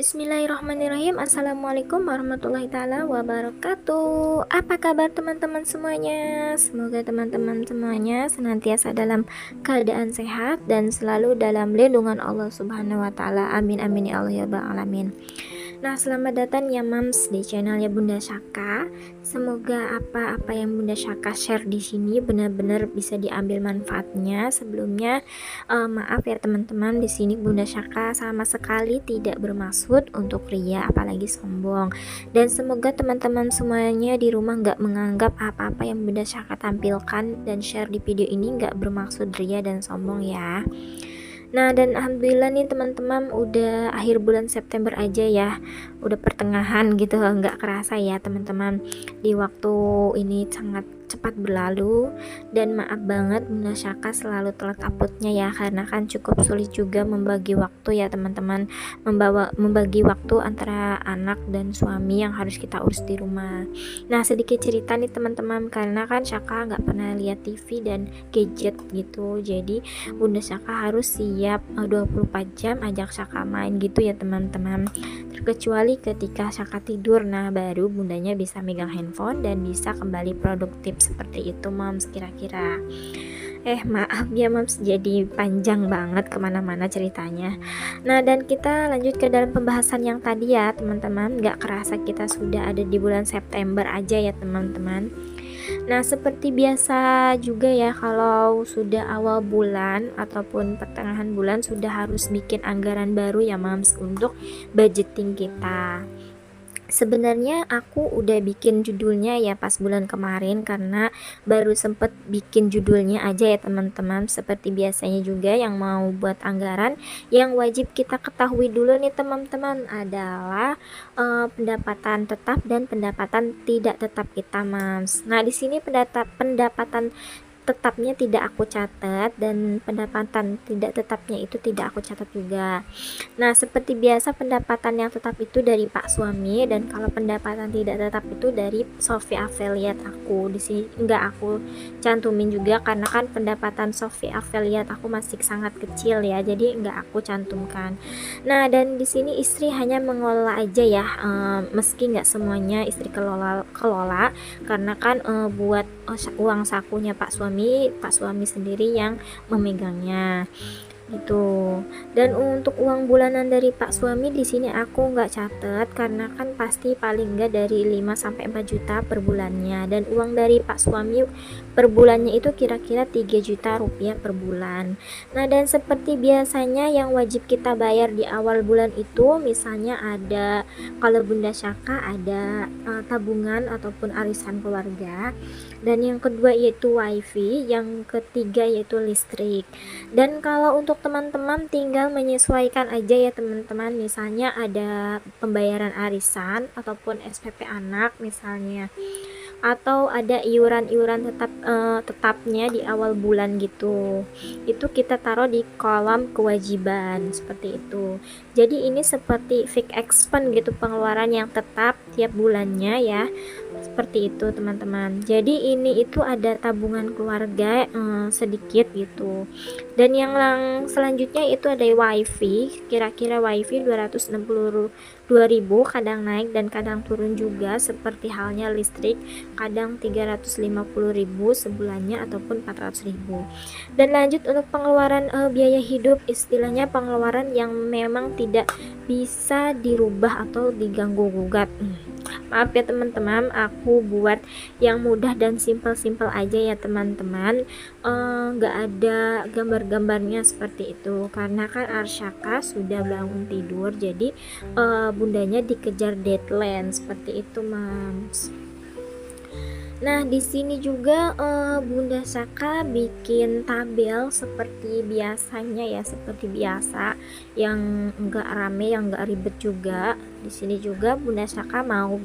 Bismillahirrahmanirrahim. Assalamualaikum warahmatullahi taala wabarakatuh. Apa kabar teman-teman semuanya? Semoga teman-teman semuanya senantiasa dalam keadaan sehat dan selalu dalam lindungan Allah Subhanahu wa taala. Amin amin ya Allah ya rabbal alamin. Nah, selamat datang ya Mams di channelnya Bunda Syaka. Semoga apa-apa yang Bunda Syaka share di sini benar-benar bisa diambil manfaatnya. Sebelumnya maaf ya teman-teman, di sini Bunda Syaka sama sekali tidak bermaksud untuk ria apalagi sombong. Dan semoga teman-teman semuanya di rumah nggak menganggap apa-apa yang Bunda Syaka tampilkan dan share di video ini nggak bermaksud ria dan sombong ya. Nah, dan alhamdulillah nih teman-teman, udah akhir bulan September aja ya, udah pertengahan gitu, nggak kerasa ya teman-teman, di waktu ini sangat cepat berlalu. Dan maaf banget Bunda Syaka selalu telat uploadnya ya, karena kan cukup sulit juga membagi waktu ya teman-teman, membagi waktu antara anak dan suami yang harus kita urus di rumah. Nah, sedikit cerita nih teman-teman, karena kan Syaka nggak pernah lihat TV dan gadget gitu, jadi Bunda Syaka harus siap 24 jam ajak Syaka main gitu ya teman-teman, terkecuali ketika Syaka tidur. Nah, baru bundanya bisa megang handphone dan bisa kembali produktif seperti itu Mams kira-kira. Maaf ya Mams, jadi panjang banget kemana-mana ceritanya. Nah, dan kita lanjut ke dalam pembahasan yang tadi ya teman-teman. Gak kerasa kita sudah ada di bulan September aja ya teman-teman. Nah, seperti biasa juga ya, kalau sudah awal bulan ataupun pertengahan bulan sudah harus bikin anggaran baru ya Mams untuk budgeting kita. Sebenarnya aku udah bikin judulnya ya pas bulan kemarin, karena baru sempet bikin judulnya aja ya teman-teman. Seperti biasanya juga yang mau buat anggaran, yang wajib kita ketahui dulu nih teman-teman adalah pendapatan tetap dan pendapatan tidak tetap kita Mams. Nah, di sini pendapatan tetapnya tidak aku catat dan pendapatan tidak tetapnya itu tidak aku catat juga. Nah, seperti biasa pendapatan yang tetap itu dari Pak suami, dan kalau pendapatan tidak tetap itu dari Shopee affiliate aku. Di sini enggak aku cantumin juga karena kan pendapatan Shopee affiliate aku masih sangat kecil ya, jadi enggak aku cantumkan. Nah, dan di sini istri hanya mengelola aja ya, meski nggak semuanya istri kelola karena kan buat uang sakunya Pak suami sendiri yang memegangnya gitu. Dan untuk uang bulanan dari Pak suami di sini aku nggak catat karena kan pasti paling nggak dari 5 sampai 4 juta per bulannya, dan uang dari Pak suami per bulannya itu kira-kira 3 juta rupiah per bulan. Nah, dan seperti biasanya yang wajib kita bayar di awal bulan itu misalnya ada, kalau Bunda Syaka ada tabungan ataupun arisan keluarga, dan yang kedua yaitu wifi, yang ketiga yaitu listrik. Dan kalau untuk teman-teman tinggal menyesuaikan aja ya teman-teman, misalnya ada pembayaran arisan ataupun SPP anak misalnya, atau ada iuran-iuran tetapnya di awal bulan gitu, itu kita taruh di kolom kewajiban seperti itu. Jadi ini seperti fixed expense gitu, pengeluaran yang tetap tiap bulannya ya, seperti itu teman-teman. Jadi ini itu ada tabungan keluarga sedikit gitu. Dan yang selanjutnya itu ada wifi, kira-kira wifi 262.000, kadang naik dan kadang turun juga, seperti halnya listrik, kadang 350.000 sebulannya ataupun 400.000. Dan lanjut untuk pengeluaran biaya hidup, istilahnya pengeluaran yang memang tidak bisa dirubah atau diganggu gugat. Maaf ya teman-teman, aku buat yang mudah dan simple-simple aja ya teman-teman, nggak ada gambar-gambarnya seperti itu karena kan Arsyaka sudah bangun tidur, jadi bundanya dikejar deadline seperti itu Mams. Nah, di sini juga Bunda Saka bikin tabel seperti biasanya ya, seperti biasa, yang enggak rame, yang enggak ribet juga. Di sini juga Bunda Saka mau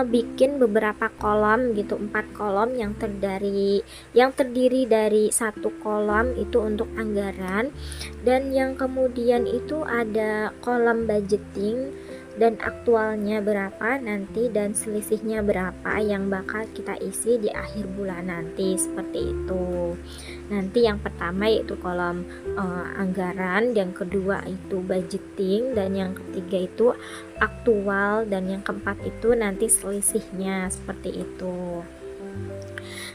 bikin beberapa kolom gitu, 4 kolom yang terdiri dari satu kolom itu untuk anggaran, dan yang kemudian itu ada kolom budgeting, dan aktualnya berapa nanti dan selisihnya berapa yang bakal kita isi di akhir bulan nanti, seperti itu. Nanti yang pertama yaitu kolom anggaran, yang kedua itu budgeting, dan yang ketiga itu aktual, dan yang keempat itu nanti selisihnya, seperti itu.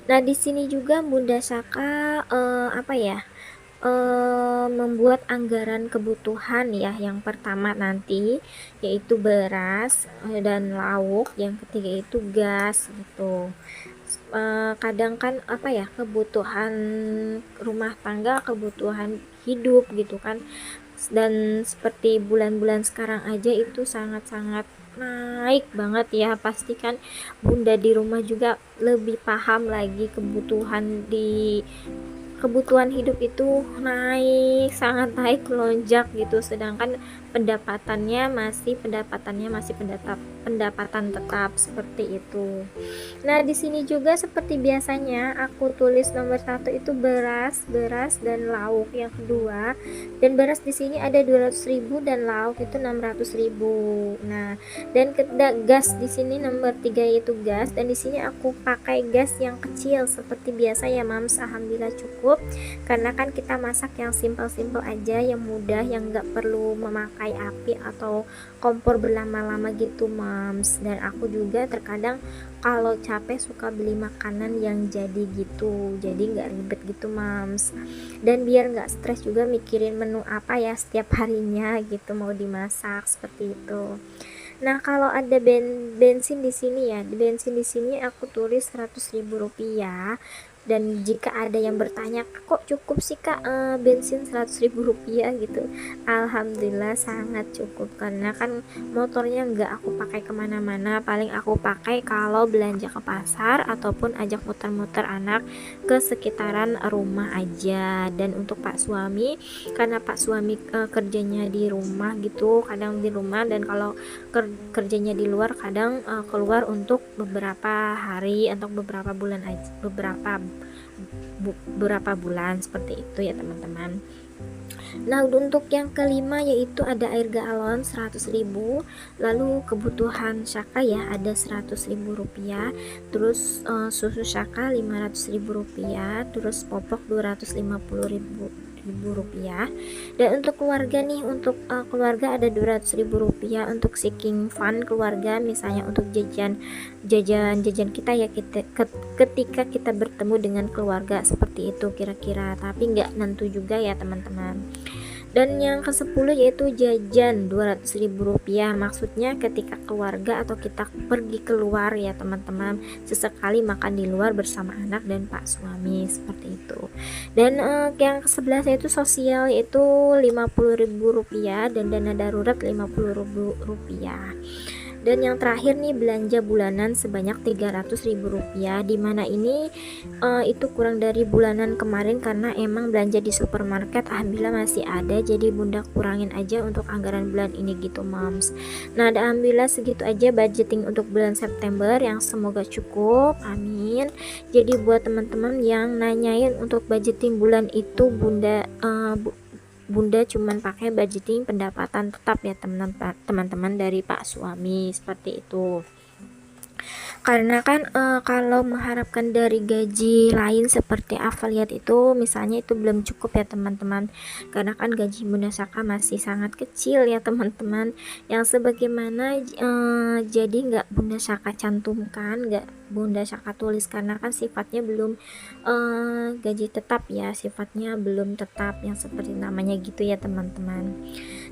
Nah, di sini juga Bunda Saka membuat anggaran kebutuhan ya. Yang pertama nanti yaitu beras dan lauk, yang ketiga itu gas gitu. Kadang kan kebutuhan rumah tangga, kebutuhan hidup gitu kan, dan seperti bulan-bulan sekarang aja itu sangat-sangat naik banget ya. Pastikan Bunda di rumah juga lebih paham lagi kebutuhan hidup itu sangat naik, melonjak gitu, sedangkan pendapatannya masih pendapatan tetap, seperti itu. Nah, di sini juga seperti biasanya aku tulis nomor 1 itu beras dan lauk yang kedua, dan beras di sini ada 200.000 dan lauk itu 600.000. Nah, dan gas di sini nomor 3 yaitu gas, dan di sini aku pakai gas yang kecil seperti biasa ya Mams. Alhamdulillah cukup, karena kan kita masak yang simple-simple aja, yang mudah, yang nggak perlu memakai api atau kompor berlama-lama gitu Mams. Dan aku juga terkadang kalau capek suka beli makanan yang jadi gitu, jadi nggak ribet gitu Mams, dan biar nggak stres juga mikirin menu apa ya setiap harinya gitu mau dimasak, seperti itu. Nah, kalau ada bensin di sini ya, bensin di sini aku tulis 100.000 rupiah. Dan jika ada yang bertanya, kok cukup sih Kak bensin 100.000 rupiah gitu, Alhamdulillah sangat cukup, karena kan motornya nggak aku pakai kemana-mana, paling aku pakai kalau belanja ke pasar ataupun ajak muter-muter anak ke sekitaran rumah aja. Dan untuk Pak suami, karena Pak suami kerjanya di rumah gitu, kadang di rumah, dan kalau kerjanya di luar kadang keluar untuk beberapa hari atau beberapa bulan aja, beberapa bulan, seperti itu ya teman-teman. Nah, untuk yang kelima yaitu ada air galon 100.000, lalu kebutuhan Syaka ya ada 100.000 rupiah, terus susu Syaka 500.000 rupiah, terus popok 250.000 rupiah. Dan untuk keluarga nih, untuk keluarga ada 200.000 rupiah untuk seeking fun keluarga, misalnya untuk jajan kita ya, ketika kita bertemu dengan keluarga, seperti itu kira-kira, tapi nggak nentu juga ya teman-teman. Dan yang ke-10 yaitu jajan 200.000 rupiah, maksudnya ketika keluarga atau kita pergi keluar ya teman-teman, sesekali makan di luar bersama anak dan Pak suami, seperti itu. Dan yang ke-11 yaitu sosial, yaitu 50.000 rupiah, dan dana darurat 50.000 rupiah. Dan yang terakhir nih, belanja bulanan sebanyak 300.000 rupiah, dimana ini itu kurang dari bulanan kemarin, karena emang belanja di supermarket alhamdulillah masih ada, jadi bunda kurangin aja untuk anggaran bulan ini gitu Moms. Nah, alhamdulillah segitu aja budgeting untuk bulan September, yang semoga cukup, amin. Jadi buat teman-teman yang nanyain untuk budgeting bulan itu, Bunda cuman pakai budgeting pendapatan tetap ya teman-teman dari Pak suami, seperti itu. Karena kan kalau mengharapkan dari gaji lain seperti affiliate itu misalnya, itu belum cukup ya teman-teman, karena kan gaji Bunda Saka masih sangat kecil ya teman-teman, yang sebagaimana jadi nggak Bunda Saka cantumkan, nggak Bunda Saka tulis, karena kan sifatnya belum gaji tetap ya, sifatnya belum tetap yang seperti namanya gitu ya teman-teman.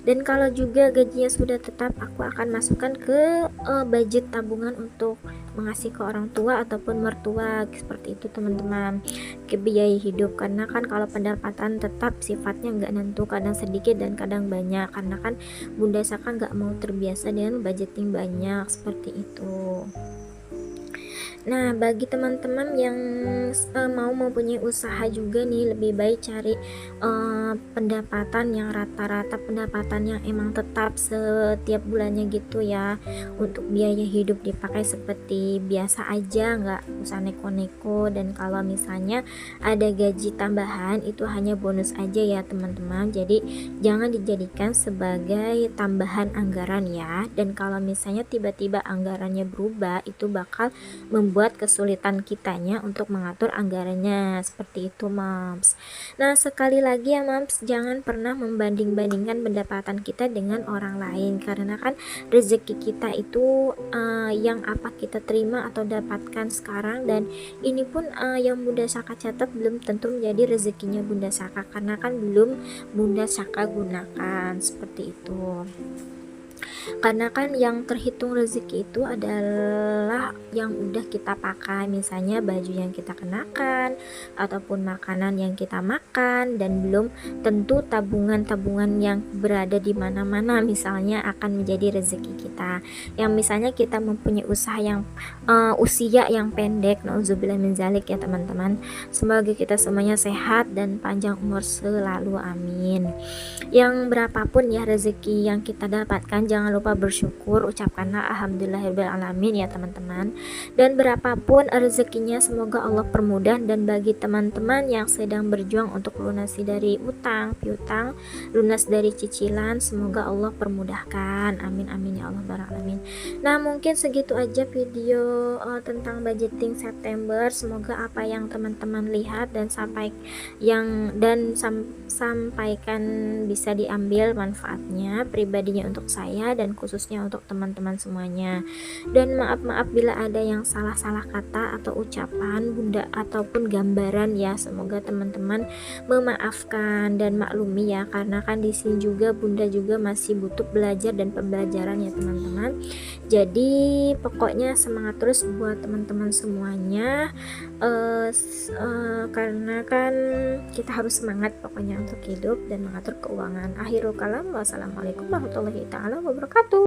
Dan kalau juga gajinya sudah tetap, aku akan masukkan ke budget tabungan untuk mengasih ke orang tua ataupun mertua, seperti itu teman-teman, ke biaya hidup. Karena kan kalau pendapatan tetap sifatnya nggak nentu, kadang sedikit dan kadang banyak, karena kan Bunda Saka nggak mau terbiasa dengan budgeting banyak, seperti itu. Nah, bagi teman-teman yang mau mempunyai usaha juga nih, lebih baik cari pendapatan yang rata-rata, pendapatan yang emang tetap setiap bulannya gitu ya, untuk biaya hidup dipakai seperti biasa aja, nggak usah neko-neko. Dan kalau misalnya ada gaji tambahan, itu hanya bonus aja ya teman-teman, jadi jangan dijadikan sebagai tambahan anggaran ya. Dan kalau misalnya tiba-tiba anggarannya berubah, itu bakal membuat kesulitan kitanya untuk mengatur anggarannya, seperti itu moms. Nah, sekali lagi ya moms, jangan pernah membanding-bandingkan pendapatan kita dengan orang lain, karena kan rezeki kita itu yang apa kita terima atau dapatkan sekarang, dan ini pun yang Bunda Saka catat belum tentu menjadi rezekinya Bunda Saka, karena kan belum Bunda Saka gunakan, seperti itu. Karena kan yang terhitung rezeki itu adalah yang udah kita pakai, misalnya baju yang kita kenakan ataupun makanan yang kita makan, dan belum tentu tabungan-tabungan yang berada di mana-mana misalnya akan menjadi rezeki kita. Yang misalnya kita mempunyai usaha yang usia yang pendek, nauzubillah min zalik ya teman-teman. Semoga kita semuanya sehat dan panjang umur selalu, amin. Yang berapapun ya rezeki yang kita dapatkan, jangan lupa bersyukur, ucapkanlah alhamdulillahirobbilalamin ya teman-teman. Dan berapapun rezekinya, semoga Allah permudah. Dan bagi teman-teman yang sedang berjuang untuk lunasi dari utang piutang, lunas dari cicilan, semoga Allah permudahkan, amin amin ya Allah baralamin. Nah, mungkin segitu aja video tentang budgeting September. Semoga apa yang teman-teman lihat dan sampaikan bisa diambil manfaatnya, pribadinya untuk saya dan khususnya untuk teman-teman semuanya. Dan maaf bila ada yang salah-salah kata atau ucapan Bunda ataupun gambaran ya, semoga teman-teman memaafkan dan maklumi ya, karena kan di sini juga Bunda juga masih butuh belajar dan pembelajaran ya teman-teman. Jadi pokoknya semangat terus buat teman-teman semuanya, karena kan kita harus semangat pokoknya untuk hidup dan mengatur keuangan. Akhirul kalam, wassalamualaikum warahmatullahi taala wabarakatuh.